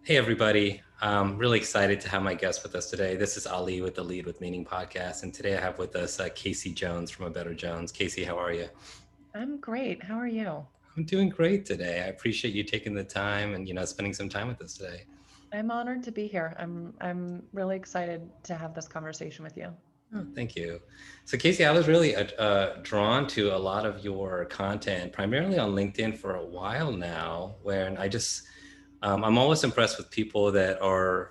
Hey, everybody. I'm really excited to have my guest with us today. This is Ali with the Lead with Meaning podcast. And today I have with us Kasey Jones from A Better Jones. Kasey, how are you? I'm great. How are you? I'm doing great today. I appreciate you taking the time and, spending some time with us today. I'm honored to be here. I'm really excited to have this conversation with you. Oh, thank you. So, Kasey, I was really drawn to a lot of your content, primarily on LinkedIn for a while now, where I'm always impressed with people that are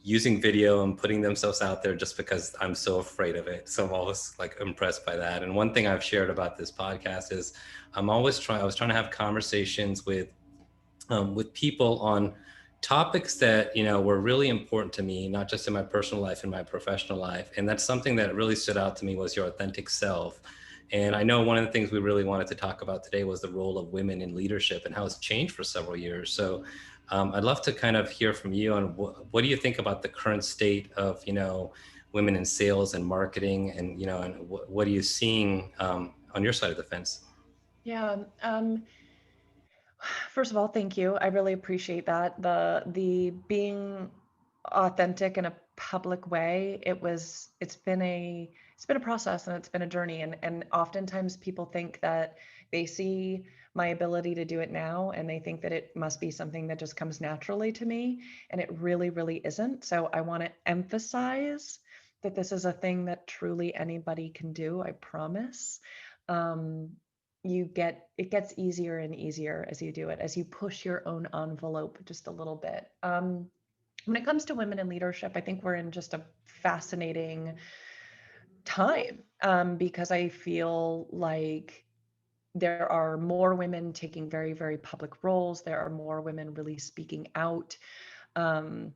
using video and putting themselves out there just because I'm so afraid of it. So I'm always like impressed by that. And one thing I've shared about this podcast is I was trying to have conversations with people on topics that were really important to me, not just in my personal life, in my professional life. And that's something that really stood out to me was your authentic self. And I know one of the things we really wanted to talk about today was the role of women in leadership and how it's changed for several years. So I'd love to kind of hear from you on what do you think about the current state of women in sales and marketing, and what are you seeing on your side of the fence? Yeah. First of all, thank you. I really appreciate that. The being authentic in a public way, it's been a process and it's been a journey. And oftentimes people think that they see my ability to do it now and they think that it must be something that just comes naturally to me. And it really, really isn't. So I want to emphasize that this is a thing that truly anybody can do, I promise. Um, it gets easier and easier as you do it, as you push your own envelope just a little bit. When it comes to women in leadership, I think we're in just a fascinating time, because I feel like there are more women taking very, very public roles. There are more women really speaking out. Um,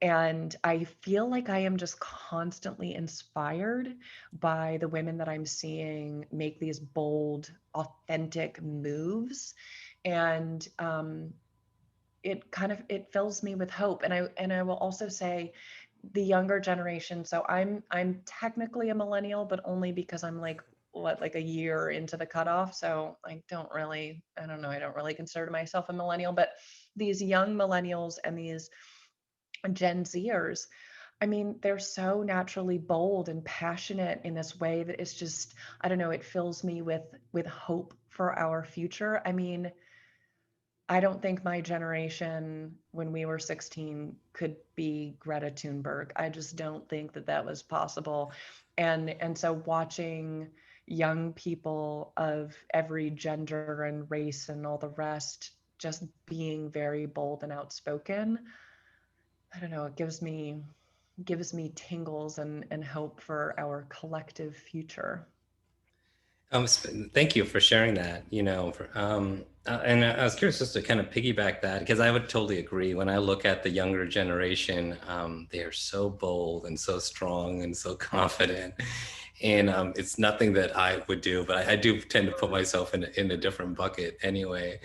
and I feel like I am just constantly inspired by the women that I'm seeing make these bold, authentic moves. And it fills me with hope. And I will also say the younger generation. So I'm technically a millennial, but only because I'm like a year into the cutoff. So I don't know, I don't really consider myself a millennial, but these young millennials and these Gen Zers, I mean, they're so naturally bold and passionate in this way that it's just, I don't know, it fills me with hope for our future. I mean, I don't think my generation when we were 16 could be Greta Thunberg. I just don't think that that was possible. And so watching young people of every gender and race and all the rest just being very bold and outspoken, I don't know, it gives me tingles and hope for our collective future. Thank you for sharing that. And I was curious just to kind of piggyback that because I would totally agree. When I look at the younger generation, they are so bold and so strong and so confident, and it's nothing that I would do, but I do tend to put myself in a different bucket anyway.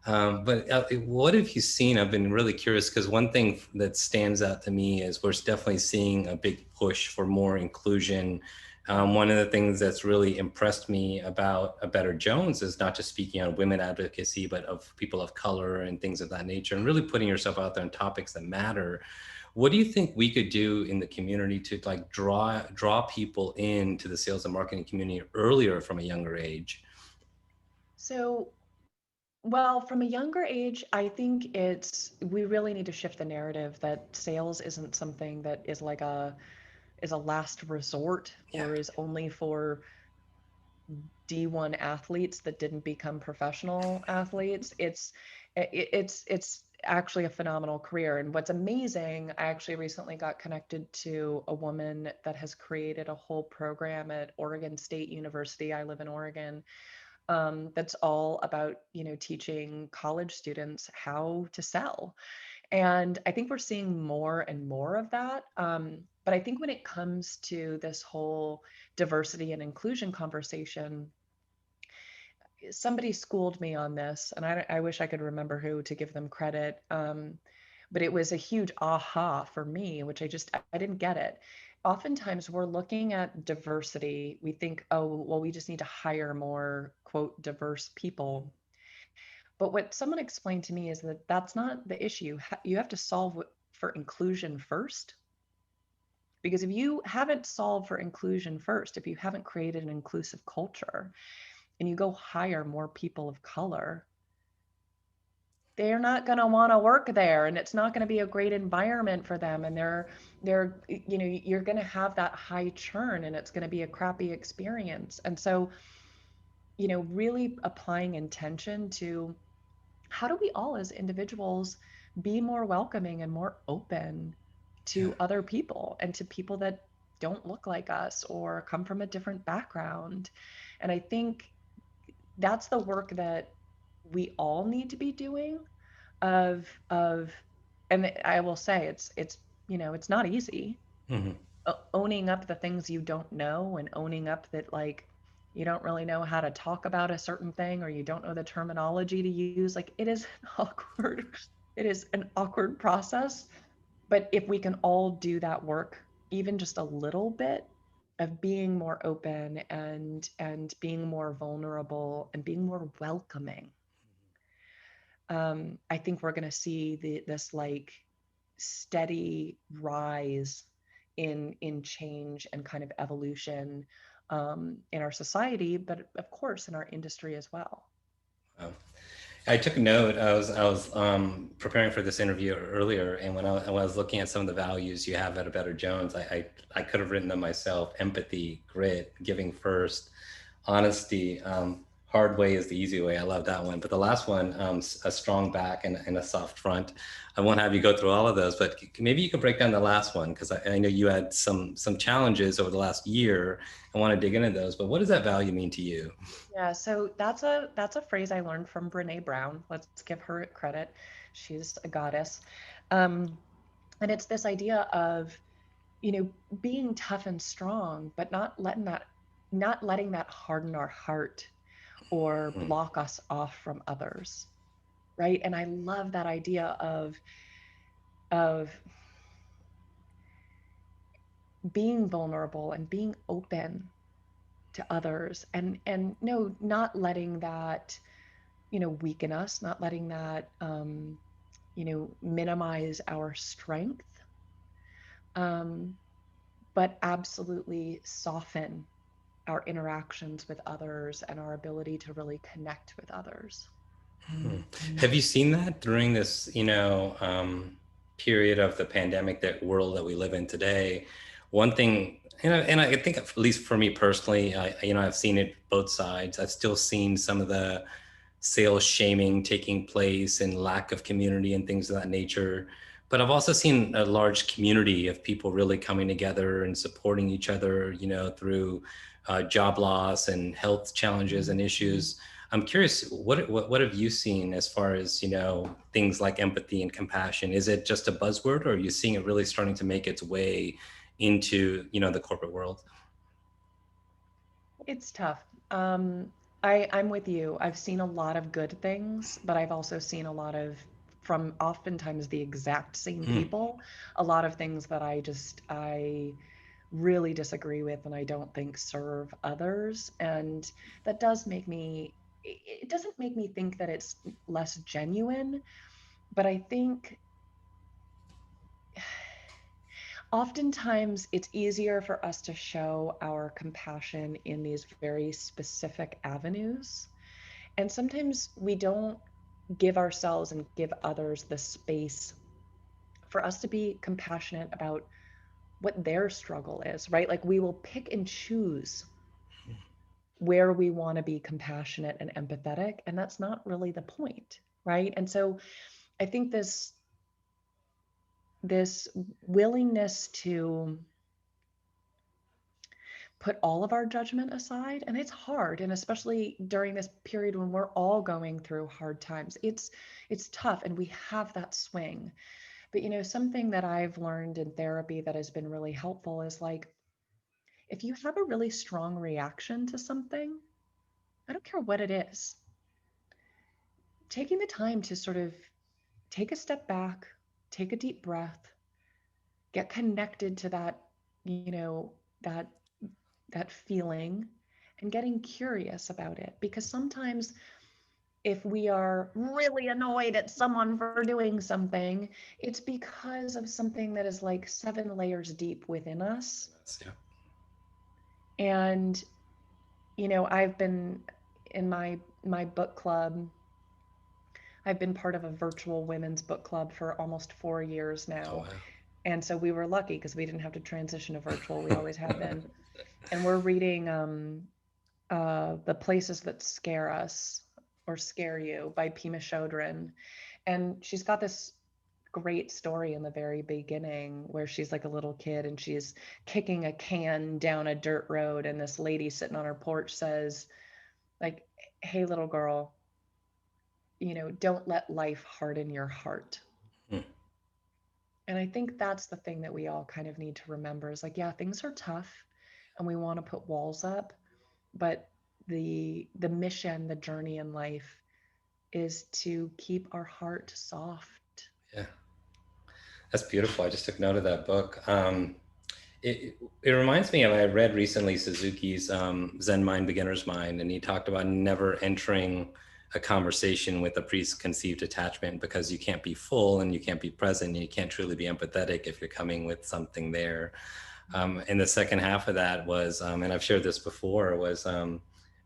But what have you seen? I've been really curious because one thing that stands out to me is we're definitely seeing a big push for more inclusion. One of the things that's really impressed me about A Better Jones is not just speaking on women advocacy, but of people of color and things of that nature, and really putting yourself out there on topics that matter. What do you think we could do in the community to like draw people into the sales and marketing community earlier from a younger age? So, well, from a younger age, I think we really need to shift the narrative that sales isn't something that is a last resort Yeah. or is only for D1 athletes that didn't become professional athletes. It's actually a phenomenal career. And what's amazing, I actually recently got connected to a woman that has created a whole program at Oregon State University. I live in Oregon, that's all about teaching college students how to sell. And I think we're seeing more and more of that. But I think when it comes to this whole diversity and inclusion conversation, somebody schooled me on this, and I wish I could remember who to give them credit. But it was a huge aha for me, which I didn't get it. Oftentimes we're looking at diversity. We think, oh, well, we just need to hire more, quote, diverse people. But what someone explained to me is that that's not the issue. You have to solve for inclusion first. Because if you haven't solved for inclusion first, if you haven't created an inclusive culture and you go hire more people of color, they're not going to want to work there, and it's not going to be a great environment for them, and you're going to have that high churn, and it's going to be a crappy experience. And so, really applying intention to how do we all as individuals be more welcoming and more open Yeah. to other people and to people that don't look like us or come from a different background. And I think that's the work that we all need to be doing of and I will say it's not easy. Hmm. Owning up the things you don't know, and owning up that, like, you don't really know how to talk about a certain thing, or you don't know the terminology to use, like, it is awkward. It is an awkward process. But if we can all do that work, even just a little bit, of being more open and being more vulnerable and being more welcoming, I think we're going to see this like steady rise in change and kind of evolution, in our society, but of course in our industry as well. Wow. I took note. I was preparing for this interview earlier, and when I was looking at some of the values you have at a Better Jones, I could have written them myself: empathy, grit, giving first, honesty. Hard way is the easy way. I love that one. But the last one, a strong back and a soft front. I won't have you go through all of those, but maybe you could break down the last one, because I know you had some challenges over the last year. I want to dig into those. But what does that value mean to you? Yeah, so that's a phrase I learned from Brene Brown. Let's give her credit. She's a goddess. Um, and it's this idea of, being tough and strong, but not letting that harden our heart or Hmm. block us off from others, right? And I love that idea of being vulnerable and being open to others, and no, not letting that, weaken us, not letting that, minimize our strength, um, but absolutely soften our interactions with others and our ability to really connect with others. Have you seen that during this, period of the pandemic, that world that we live in today? One thing, and I think, at least for me personally, I've seen it both sides. I've still seen some of the sales shaming taking place and lack of community and things of that nature. But I've also seen a large community of people really coming together and supporting each other, through job loss and health challenges and issues. I'm curious, what have you seen as far as, things like empathy and compassion? Is it just a buzzword, or are you seeing it really starting to make its way into, the corporate world? It's tough. I'm with you. I've seen a lot of good things, but I've also seen a lot of, from oftentimes the exact same Mm. people, a lot of things that I really disagree with and I don't think serve others. And that does make me, it doesn't make me think that it's less genuine, but I think oftentimes it's easier for us to show our compassion in these very specific avenues. And sometimes we don't give ourselves and give others the space for us to be compassionate about what their struggle is, right? Like, we will pick and choose where we want to be compassionate and empathetic, and that's not really the point, right? And so I think this willingness to put all of our judgment aside, and it's hard, and especially during this period when we're all going through hard times, it's tough, and we have that swing. But something that I've learned in therapy that has been really helpful is, like, if you have a really strong reaction to something, I don't care what it is, taking the time to sort of take a step back, take a deep breath, get connected to that, that feeling, and getting curious about it. Because sometimes if we are really annoyed at someone for doing something, it's because of something that is like 7 layers deep within us. Yeah. And, I've been in my book club. I've been part of a virtual women's book club for almost 4 years Oh now. wow. And so we were lucky because we didn't have to transition to virtual. We always have been. And we're reading The Places That Scare Us or Scare You by Pima Chodron. And she's got this great story in the very beginning where she's like a little kid and she's kicking a can down a dirt road, and this lady sitting on her porch says, like, "Hey little girl, don't let life harden your heart." Hmm. And I think that's the thing that we all kind of need to remember is like, yeah, things are tough and we want to put walls up, but the mission, the journey in life is to keep our heart soft. Yeah, that's beautiful. I just took note of that book. It reminds me of, I read recently Suzuki's Zen Mind, Beginner's Mind, and he talked about never entering a conversation with a preconceived attachment because you can't be full and you can't be present and you can't truly be empathetic if you're coming with something there. And the second half of that was, and I've shared this before, was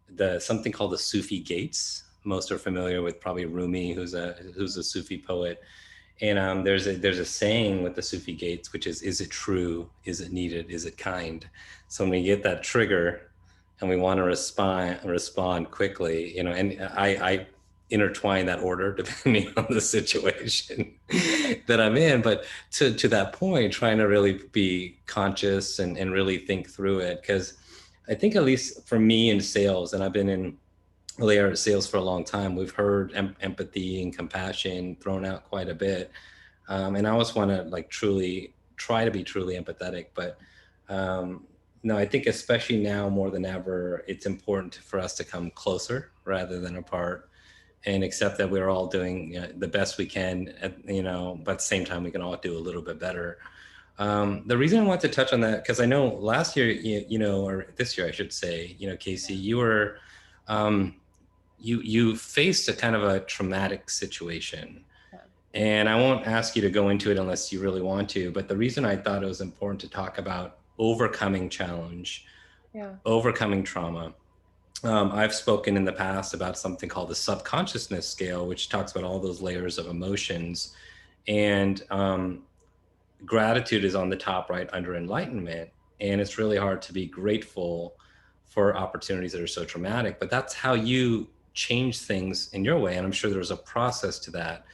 the something called the Sufi gates. Most are familiar with probably Rumi, who's a Sufi poet, and there's a saying with the Sufi gates, which is it true? Is it needed? Is it kind? So when we get that trigger and we want to respond quickly, and I intertwine that order depending on the situation that I'm in. But to that point, trying to really be conscious and really think through it. Because I think, at least for me in sales, and I've been in layer sales for a long time, we've heard empathy and compassion thrown out quite a bit, and I always want to like truly try to be truly empathetic. But um, no, I think especially now more than ever, it's important for us to come closer rather than apart, and accept that we're all doing, the best we can, but at the same time we can all do a little bit better. The reason I want to touch on that, because I know last year, or this year I should say, Kasey, you were um, you faced a kind of a traumatic situation, Yeah. and I won't ask you to go into it unless you really want to. But the reason I thought it was important to talk about overcoming challenge, Yeah. overcoming trauma. I've spoken in the past about something called the subconsciousness scale, which talks about all those layers of emotions. And gratitude is on the top right under enlightenment. And it's really hard to be grateful for opportunities that are so traumatic. But that's how you change things in your way. And I'm sure there's a process to that.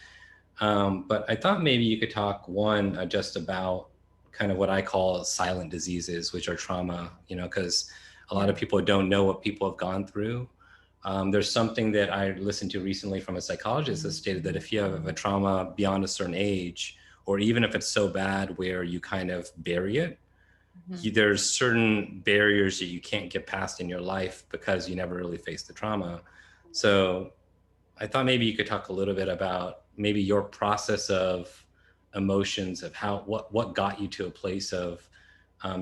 But I thought maybe you could talk one, just about kind of what I call silent diseases, which are trauma, because a lot of Yeah. people don't know what people have gone through. There's something that I listened to recently from a psychologist that stated that if you have a trauma beyond a certain age, or even if it's so bad where you kind of bury it, Mhm. there's certain barriers that you can't get past in your life because you never really faced the trauma. So I thought maybe you could talk a little bit about maybe your process of emotions, of how what got you to a place of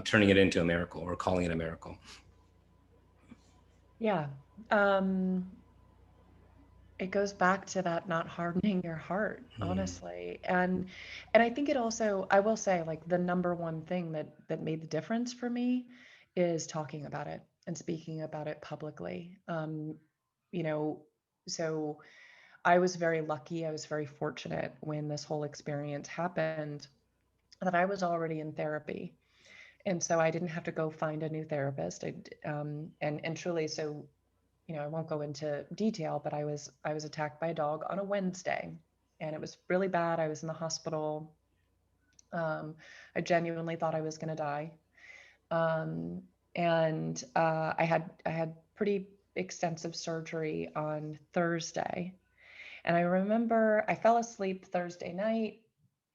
turning it into a miracle or calling it a miracle. Yeah. Um, it goes back to that not hardening your heart, Hmm. honestly. And I think it also, I will say, like, the number one thing that made the difference for me is talking about it and speaking about it publicly. You know, so I was very lucky, I was very fortunate when this whole experience happened that I was already in therapy. And so I didn't have to go find a new therapist. And truly, so I won't go into detail, but I was attacked by a dog on a Wednesday, and it was really bad. I was in the hospital. Um, I genuinely thought I was going to die, um, and I had pretty extensive surgery on Thursday. And I remember I fell asleep Thursday night.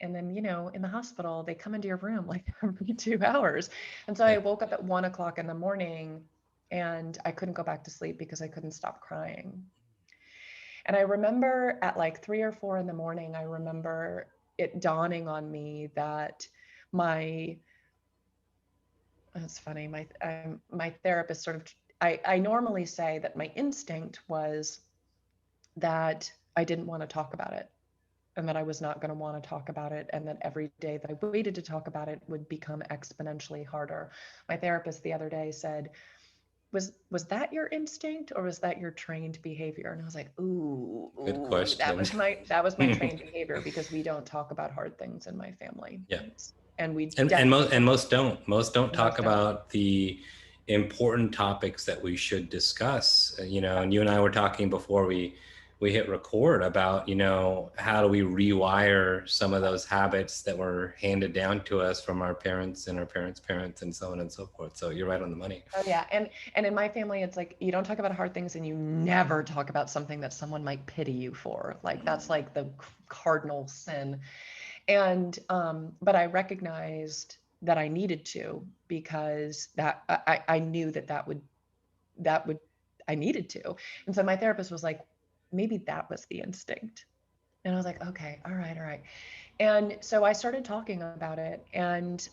And then, in the hospital, they come into your room like every 2 hours. And so I Yeah. woke up at 1 o'clock in the morning and I couldn't go back to sleep because I couldn't stop crying. And I remember at like 3 or 4 in the morning, I remember it dawning on me that my, it's funny, my therapist sort of, I normally say that my instinct was that I didn't want to talk about it, and that I was not going to want to talk about it, and that every day that I waited to talk about it would become exponentially harder. My therapist the other day said, was that your instinct, or was that your trained behavior? And I was like, Good ooh, question. that was my trained behavior, because we don't talk about hard things in my family. Yeah. And we And definitely most don't talk most don't. about the important topics that we should discuss. And you and I were talking before we hit record about, how do we rewire some of those habits that were handed down to us from our parents and our parents' parents and so on and so forth. So you're right on the money. Oh yeah, and in my family, it's like you don't talk about hard things, and you never talk about something that someone might pity you for. Like that's like the cardinal sin. And but I recognized that I needed to, because that I knew that would I needed to. And so my therapist was like, maybe that was the instinct. And I was like, okay, all right, all right. And so I started talking about it. And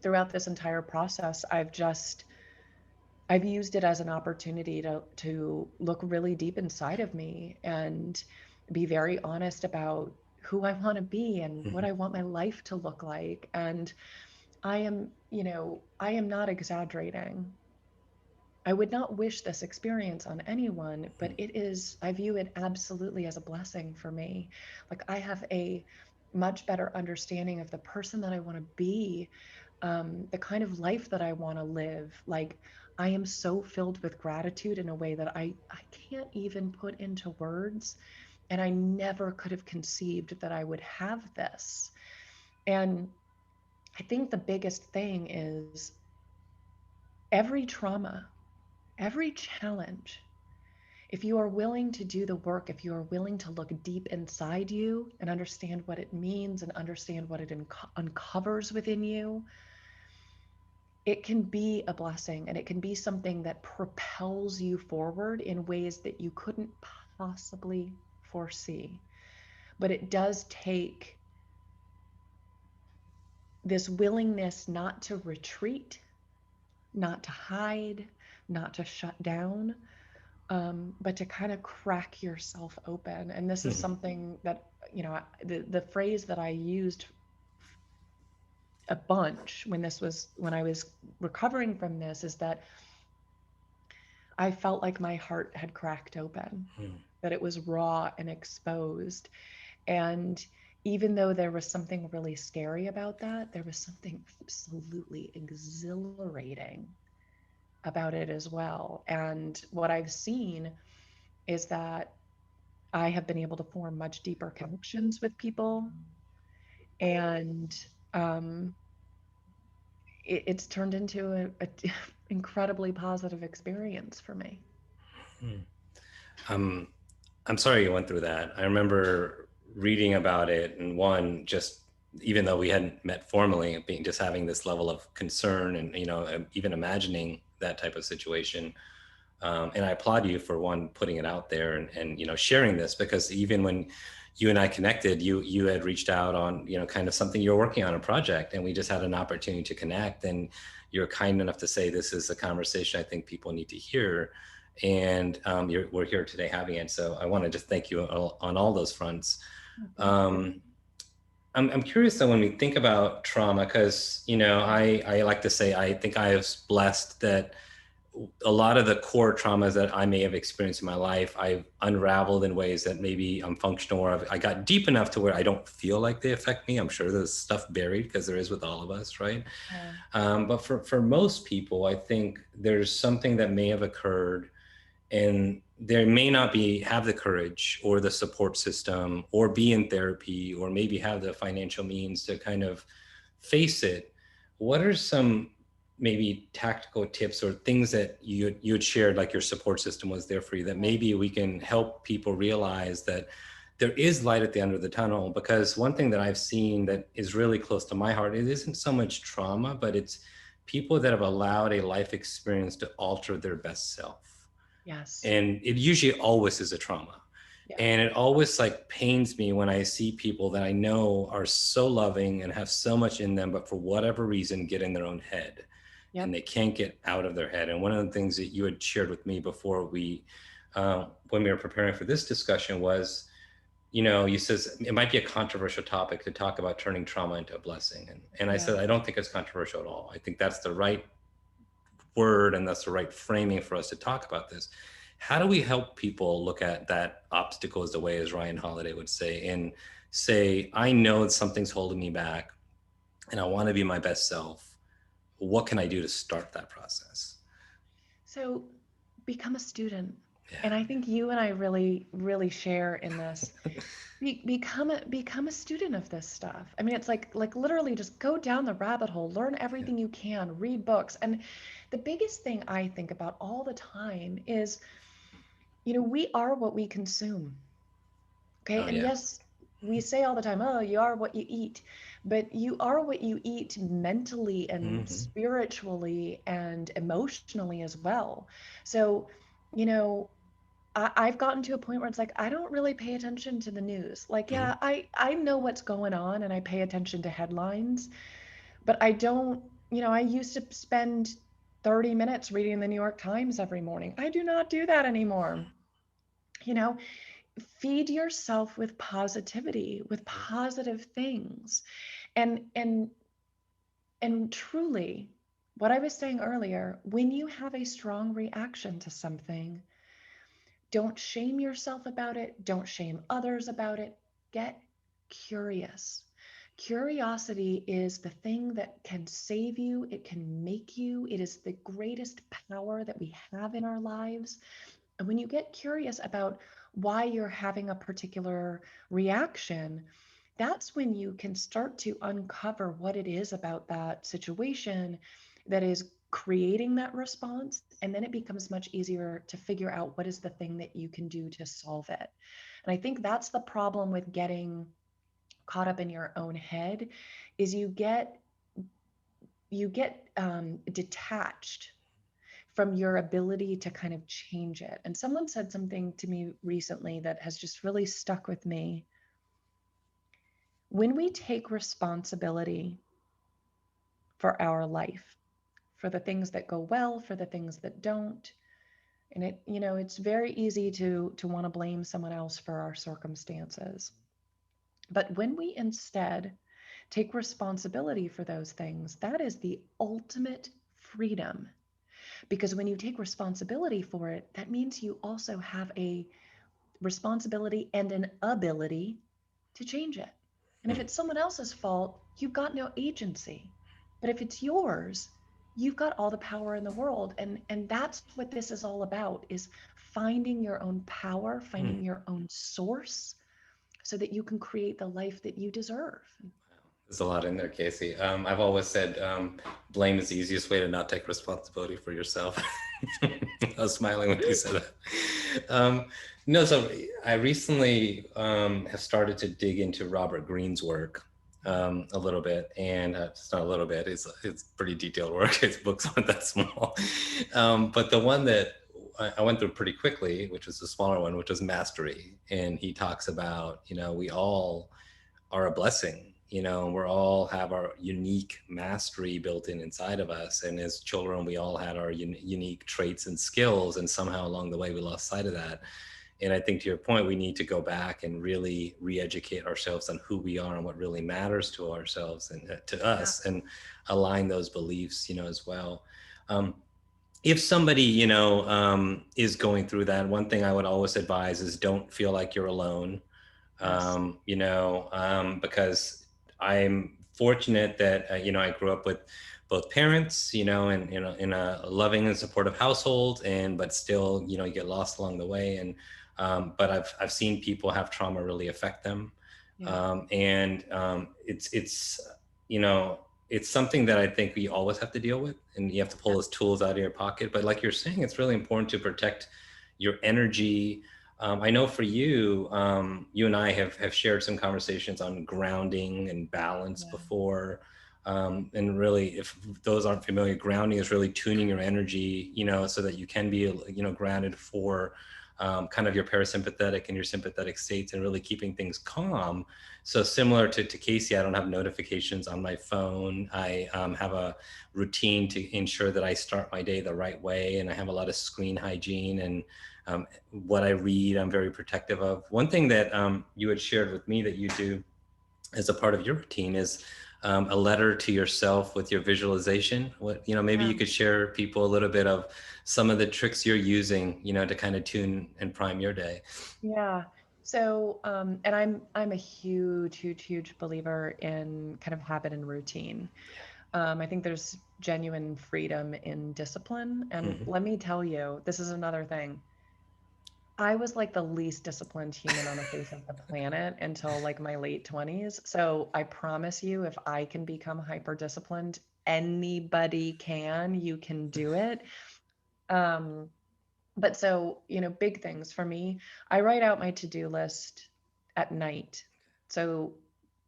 throughout this entire process, I've used it as an opportunity to look really deep inside of me and be very honest about who I want to be and what Mhm. I want my life to look like. And I am not exaggerating. I would not wish this experience on anyone, but I view it absolutely as a blessing for me. Like I have a much better understanding of the person that I want to be, the kind of life that I want to live. Like I am so filled with gratitude in a way that I can't even put into words. And I never could have conceived that I would have this. And I think the biggest thing is every trauma, every challenge, if you are willing to do the work, if you are willing to look deep inside you and understand what it means and understand what it uncovers within you, it can be a blessing, and it can be something that propels you forward in ways that you couldn't possibly foresee. But it does take this willingness not to retreat, not to hide, not to shut down, but to kind of crack yourself open. And this is Mhm. something that, the phrase that I used a bunch when I was recovering from this, is that I felt like my heart had cracked open, Mhm. that it was raw and exposed. And even though there was something really scary about that, there was something absolutely exhilarating about it as well. And what I've seen is that I have been able to form much deeper connections with people. And um, it's turned into a incredibly positive experience for me. Mhm. Um, I'm sorry you went through that. I remember reading about it, and one, just even though we hadn't met formally, being just having this level of concern and even imagining that type of situation. And I applaud you for one putting it out there and sharing this, because even when you and I connected, you had reached out on kind of something you're working on, a project, and we just had an opportunity to connect, and you're kind enough to say this is a conversation I think people need to hear, and we're here today having it. So I want to just thank you on all those fronts. Oh, thank you. Um, I'm curious though, when we think about trauma, because I like to say I think I was blessed that a lot of the core traumas that I may have experienced in my life, I've unraveled in ways that maybe I'm functional, or I got deep enough to where I don't feel like they affect me. I'm sure there's stuff buried, because there is with all of us, right? Yeah. But for most people, I think there's something that may have occurred, and they may not have the courage or the support system or be in therapy or maybe have the financial means to kind of face it. What are some maybe tactical tips or things that you had shared, like your support system was there for you, that maybe we can help people realize that there is light at the end of the tunnel? Because one thing that I've seen that is really close to my heart, it isn't so much trauma, but it's people that have allowed a life experience to alter their best self, Yes. and it usually always is a trauma. Yeah. And it always like pains me when I see people that I know are so loving and have so much in them, but for whatever reason get in their own head, and Yep. they can't get out of their head. And one of the things that you had shared with me before we when we were preparing for this discussion was, you says it might be a controversial topic to talk about turning trauma into a blessing. And I Yeah. said, I don't think it's controversial at all. I think that's the right word and that's the right framing for us to talk about this. How do we help people look at that obstacle as the way, as Ryan Holiday would say, and say, I know that something's holding me back and I want to be my best self. What can I do to start that process? So become a student. Yeah. And I think you and I really, really share in this. Become a student of this stuff. I mean, it's like literally just go down the rabbit hole, learn Yeah. everything you can, read books. And the biggest thing I think about all the time is, we are what we consume. Okay. Oh, And yeah. yes, we say all the time, oh, you are what you eat, but you are what you eat mentally and Mm-hmm. spiritually and emotionally as well. So, you know, I've gotten to a point where it's like I don't really pay attention to the news. Like, Mm-hmm. yeah, I know what's going on and I pay attention to headlines, but I don't, I used to spend 30 minutes reading the New York Times every morning. I do not do that anymore. You know, feed yourself with positivity, with positive things. And truly, what I was saying earlier, when you have a strong reaction to something, don't shame yourself about it. Don't shame others about it. Get curious. Curiosity is the thing that can save you. It can make you. It is the greatest power that we have in our lives. And when you get curious about why you're having a particular reaction, that's when you can start to uncover what it is about that situation that is creating that response. And then it becomes much easier to figure out what is the thing that you can do to solve it. And I think that's the problem with getting caught up in your own head is you get detached from your ability to kind of change it. And someone said something to me recently that has just really stuck with me. When we take responsibility for our life, for the things that go well, for the things that don't, and it's very easy to want to blame someone else for our circumstances. But when we instead take responsibility for those things, that is the ultimate freedom. Because when you take responsibility for it, that means you also have a responsibility and an ability to change it. And if Mm. it's someone else's fault, you've got no agency. But if it's yours, you've got all the power in the world. And that's what this is all about, is finding your own power, Mm. finding your own source so that you can create the life that you deserve. There's a lot in there, Kasey. I've always said blame is the easiest way to not take responsibility for yourself. I was smiling when you said that. No, so I recently have started to dig into Robert Greene's work a little bit, and it's not a little bit; it's pretty detailed work. His books aren't that small, but the one that I went through pretty quickly, which was the smaller one, which was Mastery, and he talks about we all are a blessing. We're all have our unique mastery built in inside of us. And as children, we all had our unique traits and skills. And somehow along the way, we lost sight of that. And I think to your point, we need to go back and really re-educate ourselves on who we are and what really matters to ourselves and to Yeah. us, and align those beliefs, as well. If somebody is going through that, one thing I would always advise is don't feel like you're alone. Yes. Because I'm fortunate that I grew up with both parents, and in a loving and supportive household, and but still, you get lost along the way, and but I've seen people have trauma really affect them, Yeah. and you know it's something that I think we always have to deal with, and you have to pull Yeah. those tools out of your pocket. But like you're saying, it's really important to protect your energy. I know for you, you and I have shared some conversations on grounding and balance Yeah. before. And really, if those aren't familiar, grounding is really tuning your energy, so that you can be, grounded for kind of your parasympathetic and your sympathetic states, and really keeping things calm. So similar to Kasey, I don't have notifications on my phone. I have a routine to ensure that I start my day the right way, and I have a lot of screen hygiene and What I read, I'm very protective of. One thing that you had shared with me that you do as a part of your routine is a letter to yourself with your visualization. What, maybe you Yeah. could share people a little bit of some of the tricks you're using, to kind of tune and prime your day. Yeah. So, and I'm a huge, huge, huge believer in kind of habit and routine. I think there's genuine freedom in discipline. And Hmm. let me tell you, this is another thing. I was like the least disciplined human on the face of the planet until like my late 20s. So I promise you, if I can become hyper disciplined, anybody can. You can do it. Um, but so, big things for me. I write out my to-do list at night. So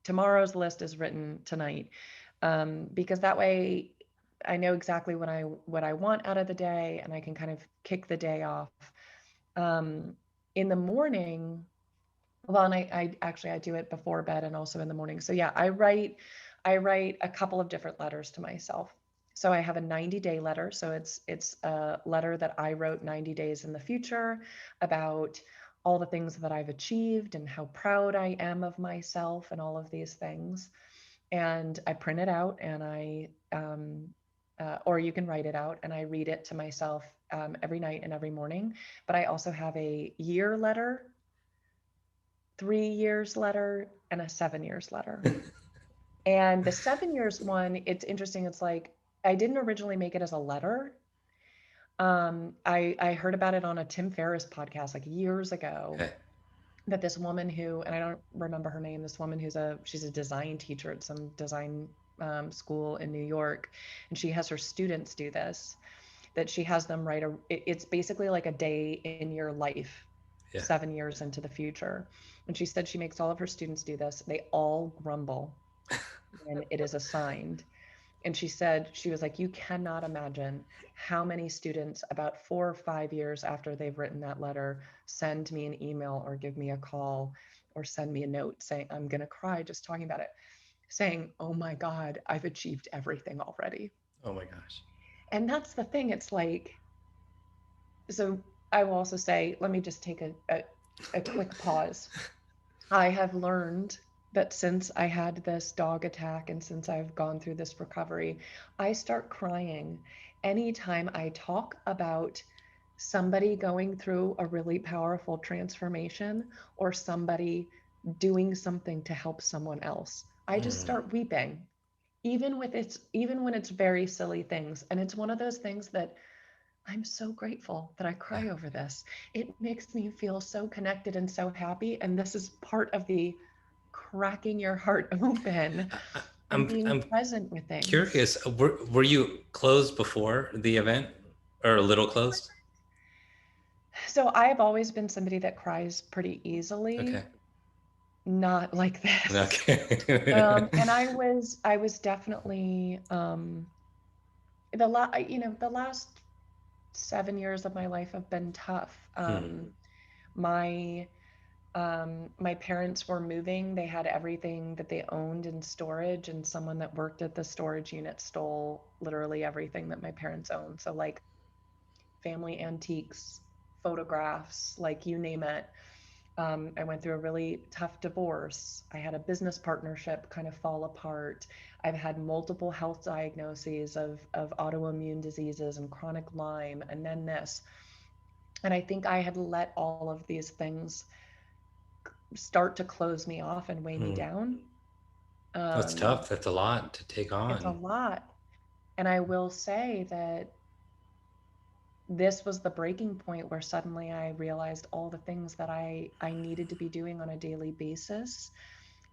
tomorrow's list is written tonight. Because that way I know exactly what I want out of the day and I can kind of kick the day off. Um, in the morning, well, and I actually I do it before bed and also in the morning. So yeah, I write a couple of different letters to myself. So I have a 90-day letter. So it's a letter that I wrote 90 days in the future about all the things that I've achieved and how proud I am of myself and all of these things. And I print it out and or you can write it out and I read it to myself every night and every morning. But I also have a year letter, 3 years letter, and a 7 years letter. And the 7 years one, it's interesting. It's like I didn't originally make it as a letter. I heard about it on a Tim Ferriss podcast like years ago, Okay. that this woman who, and I don't remember her name, this woman she's a design teacher at some design school in New York, and she has her students do this. That she has them write it's basically like a day in your life, Yeah. 7 years into the future. And she said she makes all of her students do this. They all grumble when it is assigned. And she said, she was like, you cannot imagine how many students about 4 or 5 years after they've written that letter send me an email or give me a call or send me a note saying, I'm going to cry just talking about it, saying, oh my God, I've achieved everything already. Oh my gosh. And that's the thing. It's like, so I will also say, let me just take a quick pause. I have learned that since I had this dog attack and since I've gone through this recovery, I start crying anytime I talk about somebody going through a really powerful transformation or somebody doing something to help someone else. I just Mm, start weeping, even when it's very silly things. And it's one of those things that I'm so grateful that I yeah. cry over this. It makes me feel so connected and so happy. And this is part of the cracking your heart open I, I- and I'm being I'm present with things. curious. Were you closed before the event, or a little closed? So I have always been somebody that cries pretty easily, Okay. not like this. Okay. And I was definitely the last 7 years of my life have been tough. Hmm. My my parents were moving. They had everything that they owned in storage, and someone that worked at the storage unit stole literally everything that my parents owned. So, like family antiques, photographs, like you name it. I went through a really tough divorce. I had a business partnership kind of fall apart. I've had multiple health diagnoses of autoimmune diseases and chronic Lyme, and then this. And I think I had let all of these things start to close me off and weigh me Hmm. down. That's Um, tough. That's a lot to take it's a on. lot. And I will say that this was the breaking point where suddenly I realized all the things that I needed to be doing on a daily basis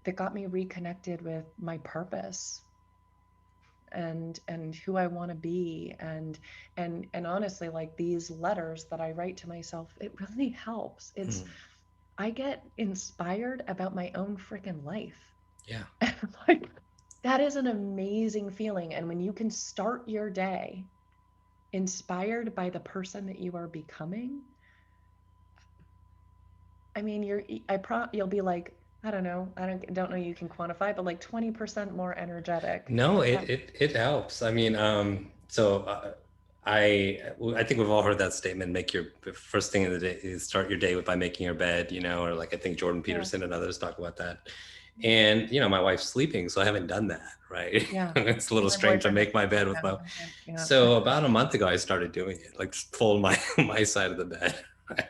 that got me reconnected with my purpose and who I want to be, and honestly, like these letters that I write to myself, it really helps. Hmm. I get inspired about my own freaking life. Yeah. Like, that is an amazing feeling. And when you can start your day inspired by the person that you are becoming, I mean, you'll be like, I don't know, I don't know you can quantify, but like 20% more energetic. No, it Um, it it helps. I mean, so I think we've all heard that statement, make your first thing of the day is start your day with by making your bed, or like I think Jordan Yeah. Peterson and others talk about that. And my wife's sleeping, so I haven't done that, right? Yeah. It's a little My strange to boyfriend make doesn't my sleep bed with now my sometimes. Yeah. so about a month ago I started doing it, like fold my my side of the bed. Right?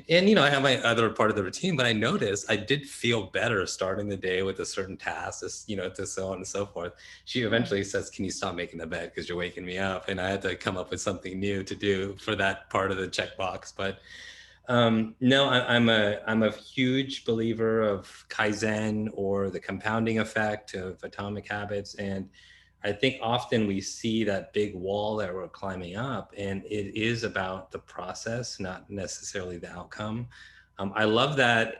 And I have my other part of the routine, but I noticed I did feel better starting the day with a certain task, to so on and so forth. She Yeah. eventually says, "Can you stop making the bed because you're waking me up?" And I had to come up with something new to do for that part of the checkbox. But no, I'm a huge believer of Kaizen or the compounding effect of atomic habits, and I think often we see that big wall that we're climbing up, and it is about the process, not necessarily the outcome. I love the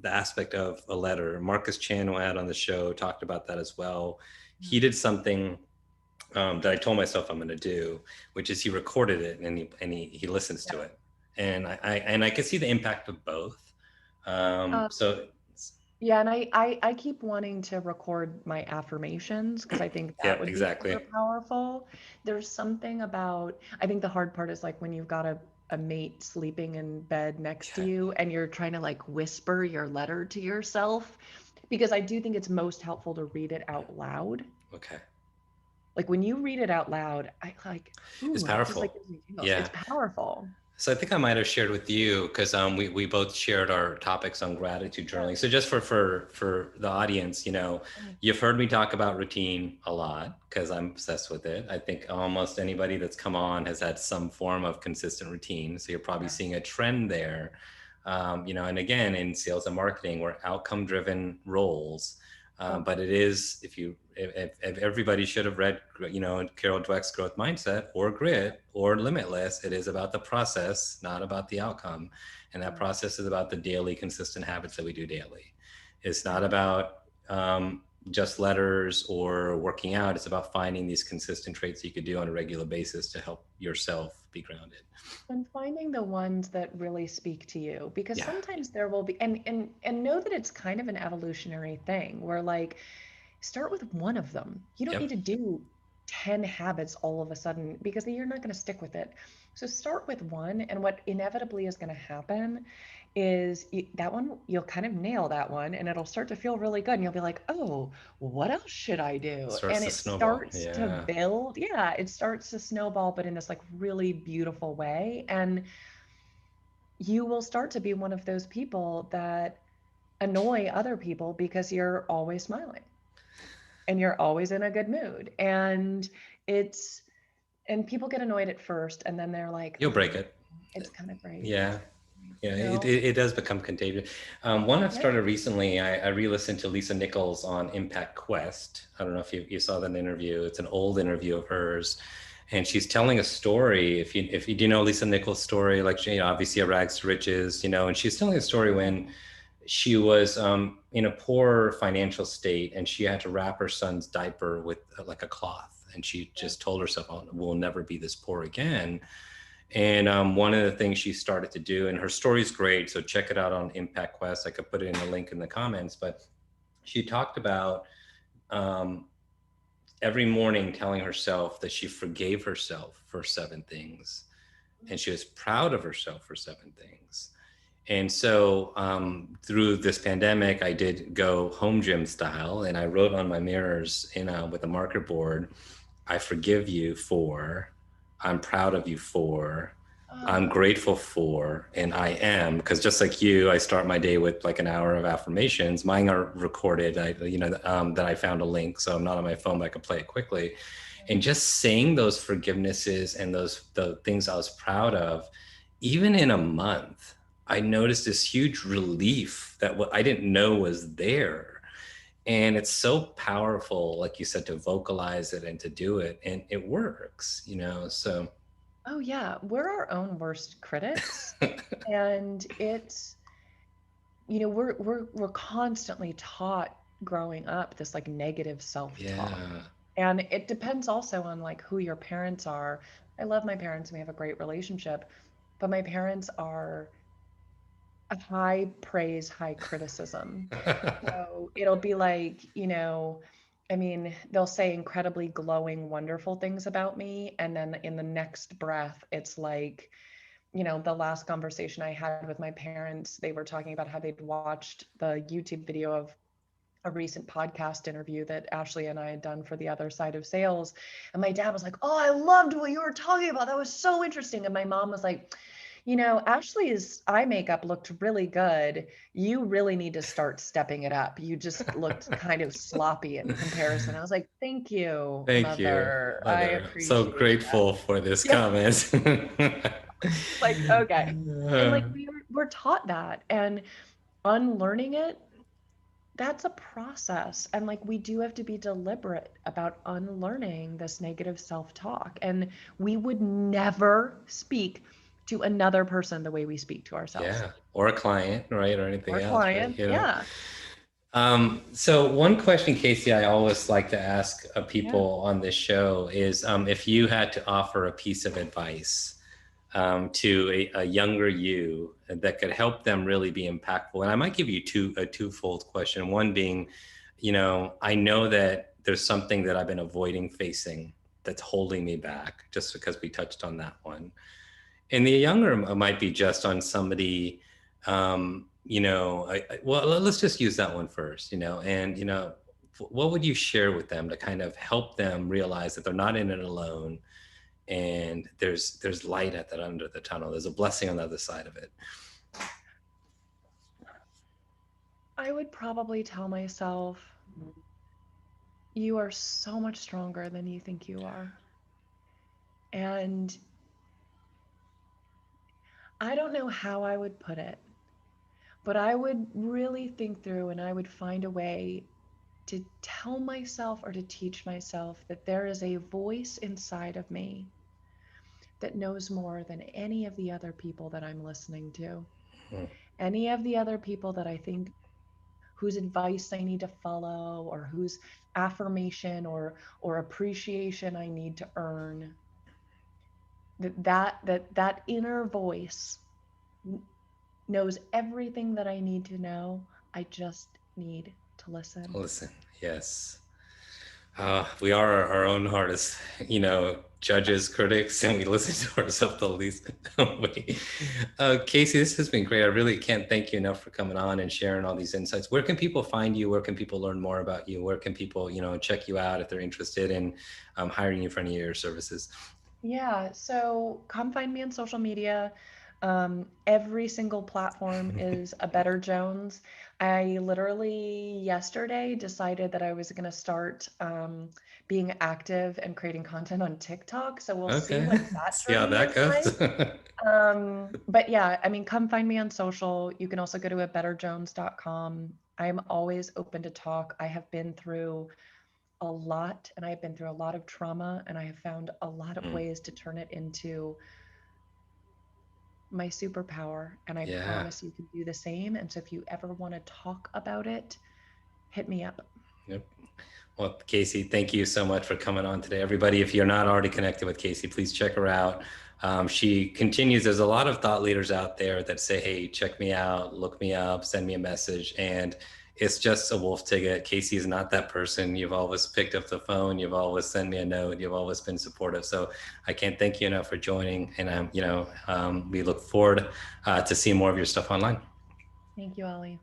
aspect of a letter. Marcus Chan, who I had on the show, talked about that as well. He did something that I told myself I'm going to do, which is he recorded it and he listens to Yeah. it, and I can see the impact of both. Um, So yeah, and I keep wanting to record my affirmations because I think yeah, that would be exactly. super powerful. There's something about, I think the hard part is like when you've got a mate sleeping in bed next to Yeah. you and you're trying to like whisper your letter to yourself, because I do think it's most helpful to read it out loud. Okay. Like when you read it out loud, I like, It's ooh, that just like powerful. gives me tingles. It's Yeah. powerful. So I think I might have shared with you because we both shared our topics on gratitude Yeah. journaling. So just for the audience, you've heard me talk about routine a lot because I'm obsessed with it. I think almost anybody that's come on has had some form of consistent routine. So you're probably Yeah. seeing a trend there. And again, in sales and marketing, we're outcome driven roles. Yep. But it is, if everybody should have read, Carol Dweck's Growth Mindset or Grit or Limitless, it is about the process, not about the outcome. And that Yeah. process is about the daily consistent habits that we do daily. It's not Yeah. about just letters or working out. It's about finding these consistent traits you could do on a regular basis to help yourself be grounded. And finding the ones that really speak to you, because Yeah. sometimes there will be, and know that it's kind of an evolutionary thing where like start with one of them. You don't need Yep. to do 10 habits all of a sudden because you're not going to stick with it. So start with one, and what inevitably is going to happen is that one, you'll kind of nail that one and it'll start to feel really good and you'll be like, "Oh, what else should I do?" Starts And to it snowball. starts to Yeah. build. Yeah, it starts to snowball, but in this like really beautiful way. And you will start to be one of those people that annoy other people because you're always smiling and you're always in a good mood. It's and people get annoyed at first and then they're like, You'll break oh, it. it's gonna break. Yeah. Yeah, You it, know? it, it does become contagious. One I've Yeah. started recently, I re-listened to Lisa Nichols on Impact Quest. I don't know if you saw that interview. It's an old interview of hers. And she's telling a story. If you do know Lisa Nichols' story, like she, obviously a rags to riches, and she's telling a story when she was in a poor financial state and she had to wrap her son's diaper with like a cloth. And she Yeah. just told herself, oh, we'll never be this poor again. And one of the things she started to do, and her story's great, so check it out on Impact Quest. I could put it in the link in the comments, but she talked about um, every morning telling herself that she forgave herself for 7 things and she was proud of herself for 7 things. And so through this pandemic, I did go home gym style and I wrote on my mirrors with a marker board, I forgive you for, I'm proud of you for, I'm Oh, grateful for, and I am. Because just like you, I start my day with like an hour of affirmations. Mine are recorded. That I found a link, so I'm not on my phone, but I can play it quickly. And just saying those forgivenesses and the things I was proud of, even in a month, I noticed this huge relief that what I didn't know was there. And it's so powerful, like you said, to vocalize it and to do it, and it works. So oh yeah. We're our own worst critics. And it's, we're constantly taught growing up this like negative self-talk. yeah. And it depends also on like who your parents are. I love my parents and we have a great relationship, but my parents are a high praise, high criticism. So it'll be like, I mean, they'll say incredibly glowing, wonderful things about me. And then in the next breath, it's like, the last conversation I had with my parents, they were talking about how they'd watched the YouTube video of a recent podcast interview that Ashley and I had done for the other side of sales. And my dad was like, "Oh, I loved what you were talking about. That was so interesting." And my mom was like, Ashley's eye makeup looked really good. You really need to start stepping it up. You just looked kind of sloppy in comparison. I was like, "Thank you, Thank you, mother. I mother. So appreciate that." grateful for this Yeah, comment. like, okay. And like we're taught that, and unlearning it, that's a process. And like we do have to be deliberate about unlearning this negative self-talk. And we would never speak to another person the way we speak to ourselves Yeah, or a client, right, or anything or else, right? clients. Yeah. So one question, Kasey, I always like to ask Yeah. people on this show is if you had to offer a piece of advice to a younger you that could help them really be impactful. And I might give you a twofold question. One being, I know that there's something that I've been avoiding facing that's holding me back, just because we touched on that one. And the younger might be just on somebody, well, let's just use that one first, and, what would you share with them to kind of help them realize that they're not in it alone, and there's light at that under the tunnel. There's a blessing on the other side of it. I would probably tell myself, you are so much stronger than you think you are. And I don't know how I would put it, but I would really think through and I would find a way to tell myself or to teach myself that there is a voice inside of me that knows more than any of the other people that I'm listening to, Hmm. any of the other people that I think whose advice I need to follow or whose affirmation or appreciation I need to earn. That inner voice knows everything that I need to know. I just need to listen. Listen, yes. We are our own hardest, judges, critics, and we listen to ourselves the least. Kasey, this has been great. I really can't thank you enough for coming on and sharing all these insights. Where can people find you? Where can people learn more about you? Where can people, check you out if they're interested in hiring you for any of your services? Yeah, so come find me on social media. Every single platform is a Better Jones. I literally yesterday decided that I was going to start being active and creating content on TikTok. So we'll see Okay. what that See how journey that is like. goes. But yeah, I mean, come find me on social. You can also go to abetterjones.com. I'm always open to talk. I have been through a lot and I've been through a lot of trauma and I have found a lot of Mm, ways to turn it into my superpower. And I yeah. promise you can do the same. And so if you ever want to talk about it, hit me up. Yep. Well, Kasey, thank you so much for coming on today. Everybody, if you're not already connected with Kasey, please check her out. She continues, there's a lot of thought leaders out there that say, hey, check me out, look me up, send me a message. And it's just a wolf ticket. Kasey is not that person. You've always picked up the phone. You've always sent me a note. You've always been supportive. So I can't thank you enough for joining. And, we look forward to seeing more of your stuff online. Thank you, Ollie.